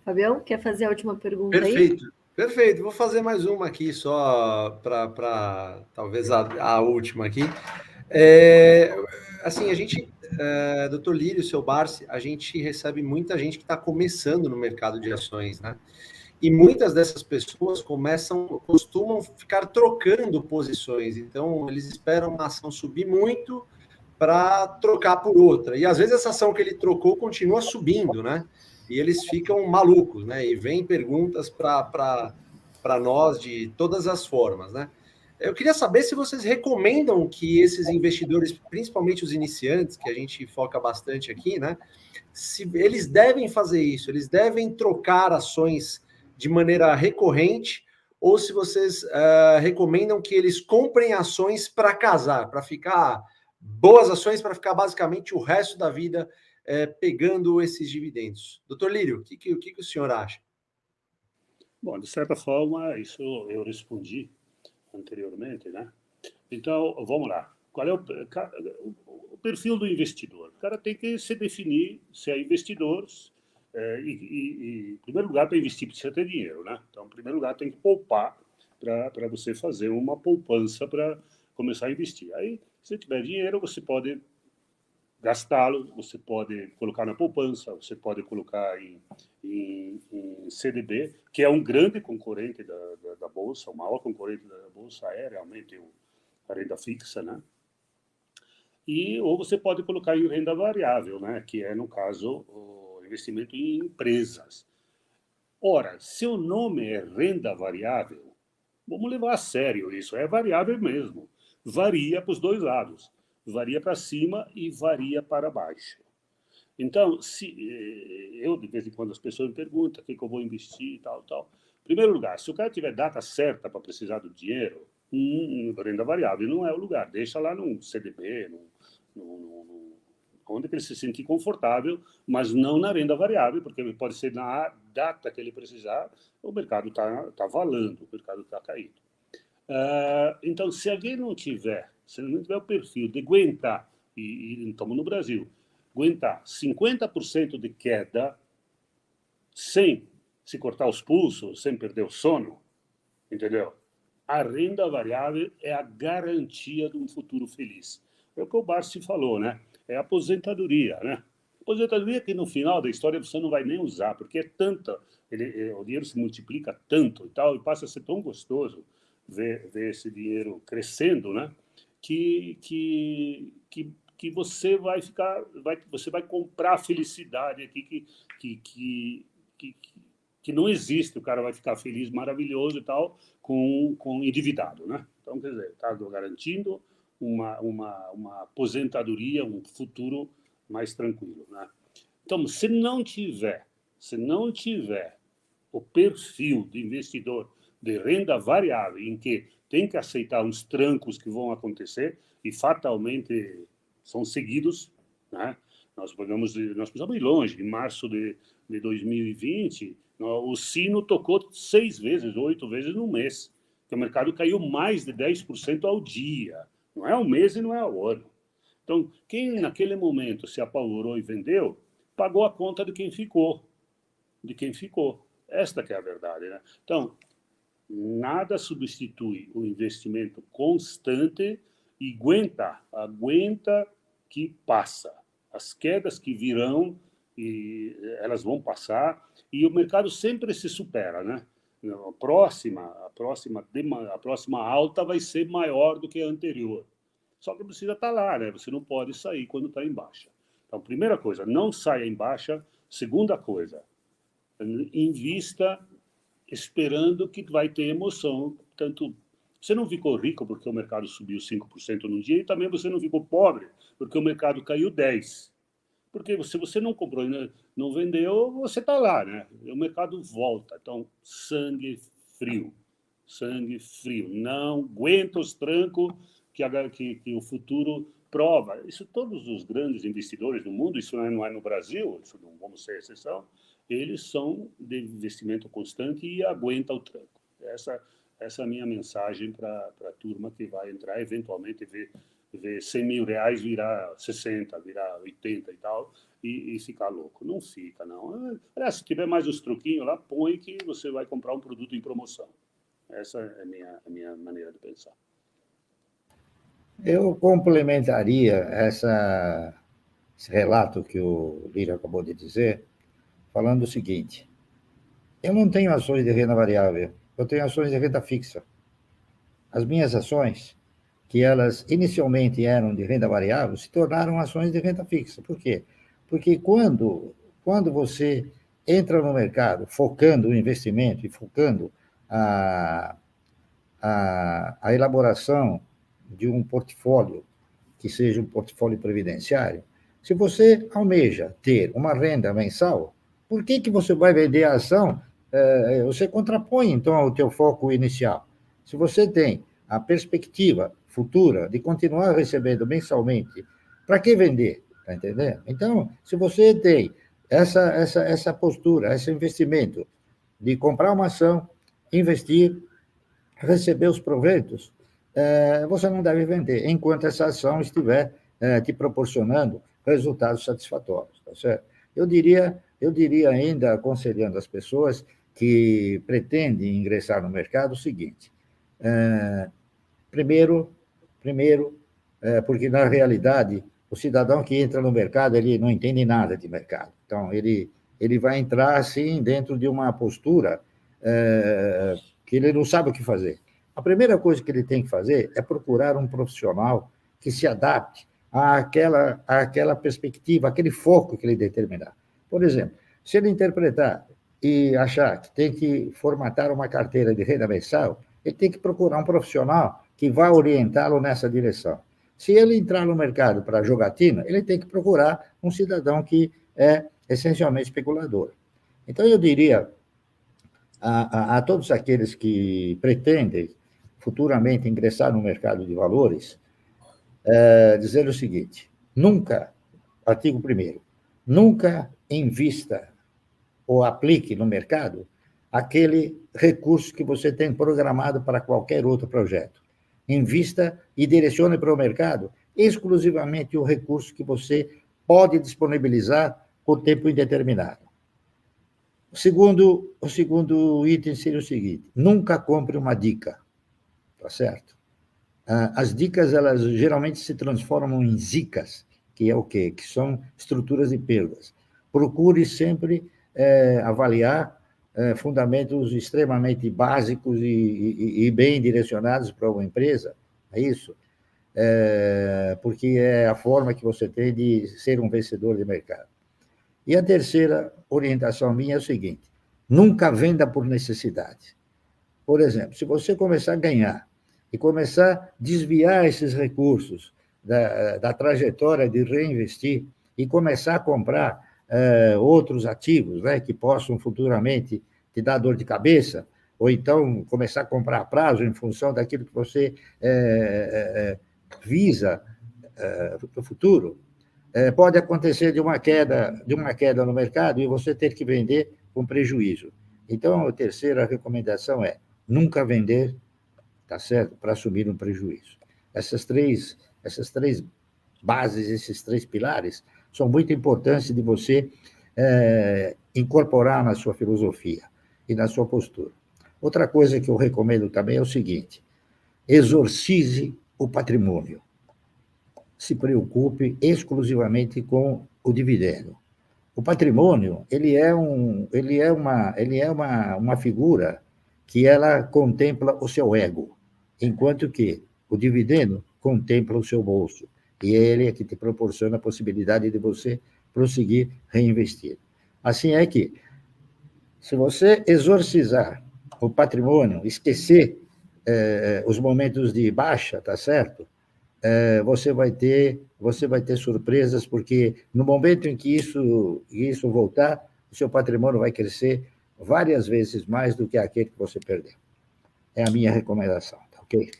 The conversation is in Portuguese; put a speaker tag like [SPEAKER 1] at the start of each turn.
[SPEAKER 1] Fabião, quer fazer a última pergunta aí?
[SPEAKER 2] Perfeito, perfeito. Vou fazer mais uma aqui só para talvez a última aqui. É, assim, a gente, doutor Lírio, seu Barsi, a gente recebe muita gente que está começando no mercado de ações, né? E muitas dessas pessoas costumam ficar trocando posições. Então, eles esperam uma ação subir muito para trocar por outra. E às vezes essa ação que ele trocou continua subindo, né? E eles ficam malucos, né? E vem perguntas para nós de todas as formas, né? Eu queria saber se vocês recomendam que esses investidores, principalmente os iniciantes, que a gente foca bastante aqui, né? Se eles devem fazer isso, eles devem trocar ações de maneira recorrente, ou se vocês recomendam que eles comprem ações para casar, para ficar boas ações, para ficar basicamente o resto da vida pegando esses dividendos. Doutor Lírio, o que o senhor acha?
[SPEAKER 3] Bom, de certa forma, isso eu respondi anteriormente, né? Então, vamos lá. Qual é o perfil do investidor? O cara tem que se definir se é investidor em primeiro lugar, para investir precisa ter dinheiro, né? Então, em primeiro lugar, tem que poupar para você fazer uma poupança para começar a investir. Aí, se tiver dinheiro, você pode gastá-lo, você pode colocar na poupança, você pode colocar em CDB, que é um grande concorrente da Bolsa, o maior concorrente da Bolsa é realmente a renda fixa, né? Ou você pode colocar em renda variável, né? Que é, no caso, o investimento em empresas. Ora, se o nome é renda variável, vamos levar a sério isso, é variável mesmo. Varia para os dois lados. Varia para cima e varia para baixo. Então, de vez em quando as pessoas me perguntam o que eu vou investir e tal, tal. Em primeiro lugar, se o cara tiver data certa para precisar do dinheiro, renda variável não é o lugar. Deixa lá num CDB, onde ele se sentir confortável, mas não na renda variável, porque pode ser na data que ele precisar, o mercado está valendo, o mercado está caindo. Então, se ele não tiver o perfil de aguentar, e estamos no Brasil, aguentar 50% de queda sem se cortar os pulsos, sem perder o sono, entendeu? A renda variável é a garantia de um futuro feliz. É o que o Barsi falou, né? É a aposentadoria, né? Aposentadoria que no final da história você não vai nem usar, porque é tanta, o dinheiro se multiplica tanto e tal, e passa a ser tão gostoso ver esse dinheiro crescendo, né? Que você vai você vai comprar a felicidade aqui que, que não existe. O cara vai ficar feliz, maravilhoso e tal, com endividado, né? Então, quer dizer, está garantindo uma aposentadoria, um futuro mais tranquilo, né? Então, se não tiver o perfil de investidor de renda variável, em que tem que aceitar uns trancos que vão acontecer e fatalmente são seguidos, né? Nós precisamos ir longe. Em março de 2020, o sino tocou 6 vezes, 8 vezes no mês. O mercado caiu mais de 10% ao dia. Não é um mês e não é o ano. Então, quem naquele momento se apavorou e vendeu, pagou a conta de quem ficou. De quem ficou. Esta que é a verdade, né? Então, nada substitui o investimento constante e aguenta que passa. As quedas que virão, e elas vão passar, e o mercado sempre se supera, né? A próxima alta vai ser maior do que a anterior. Só que precisa estar lá, né? Você não pode sair quando está em baixa. Então, primeira coisa, não saia em baixa. Segunda coisa, invista esperando que vai ter emoção. Tanto você não ficou rico porque o mercado subiu 5% no dia, e também você não ficou pobre porque o mercado caiu 10%. Porque se você não comprou e não vendeu, você está lá, né? O mercado volta. Então, sangue frio. Sangue frio. Não aguenta os trancos que o futuro prova. Isso todos os grandes investidores do mundo, isso não é no Brasil, isso não vamos ser exceção, eles são de investimento constante e aguentam o tranco. Essa é a minha mensagem para a turma que vai entrar, eventualmente ver ver 100 mil reais virar 60, virar 80 e tal, e ficar louco. Não fica, não. Aliás, se tiver mais uns truquinhos lá, põe que você vai comprar um produto em promoção. Essa é a minha maneira de pensar.
[SPEAKER 4] Eu complementaria esse relato que o Lírio acabou de dizer, falando o seguinte: eu não tenho ações de renda variável, eu tenho ações de renda fixa. As minhas ações, que elas inicialmente eram de renda variável, se tornaram ações de renda fixa. Por quê? Porque quando você entra no mercado focando o investimento e focando a elaboração de um portfólio que seja um portfólio previdenciário, se você almeja ter uma renda mensal, por que você vai vender a ação? Você contrapõe, então, ao teu foco inicial. Se você tem a perspectiva futura de continuar recebendo mensalmente, para que vender? Está entendendo? Então, se você tem essa postura, esse investimento de comprar uma ação, investir, receber os proventos, você não deve vender, enquanto essa ação estiver te proporcionando resultados satisfatórios, tá certo? Eu diria ainda, aconselhando as pessoas que pretendem ingressar no mercado, o seguinte: primeiro, porque na realidade o cidadão que entra no mercado, ele não entende nada de mercado, então ele vai entrar assim dentro de uma postura que ele não sabe o que fazer. A primeira coisa que ele tem que fazer é procurar um profissional que se adapte àquela perspectiva, àquele foco que ele determinar. Por exemplo, se ele interpretar e achar que tem que formatar uma carteira de renda mensal, ele tem que procurar um profissional que vá orientá-lo nessa direção. Se ele entrar no mercado para jogatina, ele tem que procurar um cidadão que é essencialmente especulador. Então, eu diria a todos aqueles que pretendem futuramente ingressar no mercado de valores, dizer o seguinte: nunca, artigo 1º, nunca invista ou aplique no mercado aquele recurso que você tem programado para qualquer outro projeto. Invista e direcione para o mercado exclusivamente o recurso que você pode disponibilizar por tempo indeterminado. O segundo item seria o seguinte: nunca compre uma dica, tá certo? As dicas, elas geralmente se transformam em zicas, que é o quê? Que são estruturas de perdas. Procure sempre avaliar fundamentos extremamente básicos e bem direcionados para uma empresa, é isso? Porque é a forma que você tem de ser um vencedor de mercado. E a terceira orientação minha é o seguinte: nunca venda por necessidade. Por exemplo, se você começar a ganhar e começar a desviar esses recursos da trajetória de reinvestir e começar a comprar outros ativos, né, que possam futuramente te dar dor de cabeça, ou então começar a comprar a prazo em função daquilo que você visa para o futuro, pode acontecer de uma queda no mercado e você ter que vender com prejuízo. Então, a terceira recomendação é nunca vender, tá certo, para assumir um prejuízo. Essas três bases, esses três pilares, são muito importantes de você incorporar na sua filosofia e na sua postura. Outra coisa que eu recomendo também é o seguinte: exorcize o patrimônio. Se preocupe exclusivamente com o dividendo. O patrimônio, ele é uma figura que ela contempla o seu ego, enquanto que o dividendo contempla o seu bolso. E ele é que te proporciona a possibilidade de você prosseguir reinvestir. Assim é que, se você exorcizar o patrimônio, esquecer os momentos de baixa, tá certo? Você vai ter surpresas, porque no momento em que isso voltar, o seu patrimônio vai crescer várias vezes mais do que aquele que você perdeu. É a minha recomendação, tá ok?